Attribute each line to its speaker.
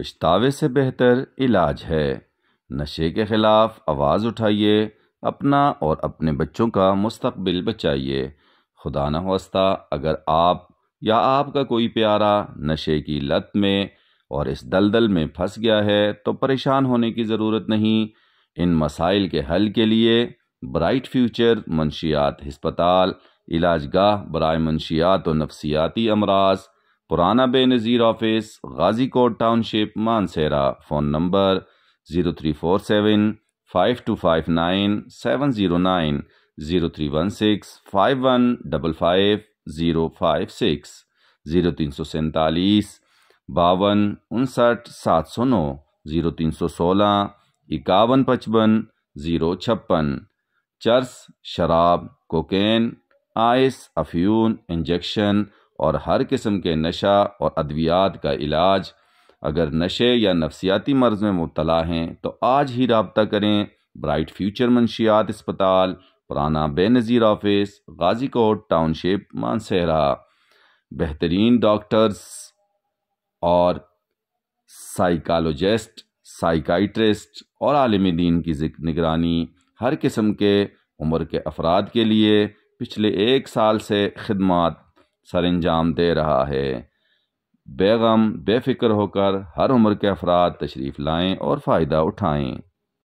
Speaker 1: پچھتاوے سے بہتر علاج ہے۔ نشے کے خلاف آواز اٹھائیے، اپنا اور اپنے بچوں کا مستقبل بچائیے۔ خدا نہ خواستہ اگر آپ یا آپ کا کوئی پیارا نشے کی لت میں اور اس دلدل میں پھنس گیا ہے تو پریشان ہونے کی ضرورت نہیں۔ ان مسائل کے حل کے لیے برائیٹ فیوچر منشیات ہسپتال، علاج گاہ برائے منشیات و نفسیاتی امراض، پرانا Benazir office, Ghazi Kot township, Mansehra. Phone number 0347 5259 709 0316 5155 056 0347 52 59 709 0316 5155 056۔ چرس، شراب، کوکین، آئس، افیون، انجیکشن اور ہر قسم کے نشہ اور ادویات کا علاج۔ اگر نشے یا نفسیاتی مرض میں مبتلا ہیں تو آج ہی رابطہ کریں۔ برائٹ فیوچر منشیات ہسپتال، پرانا Benazir office, Ghazi Kot township, Mansehra. بہترین ڈاکٹرز اور سائیکالوجسٹ، سائیکاٹرسٹ اور عالم دین کی نگرانی ہر قسم کے عمر کے افراد کے لیے پچھلے 1 سال سے خدمات سر انجام دے رہا ہے۔ بے غم بے فکر ہو کر ہر عمر کے افراد تشریف لائیں اور فائدہ اٹھائیں۔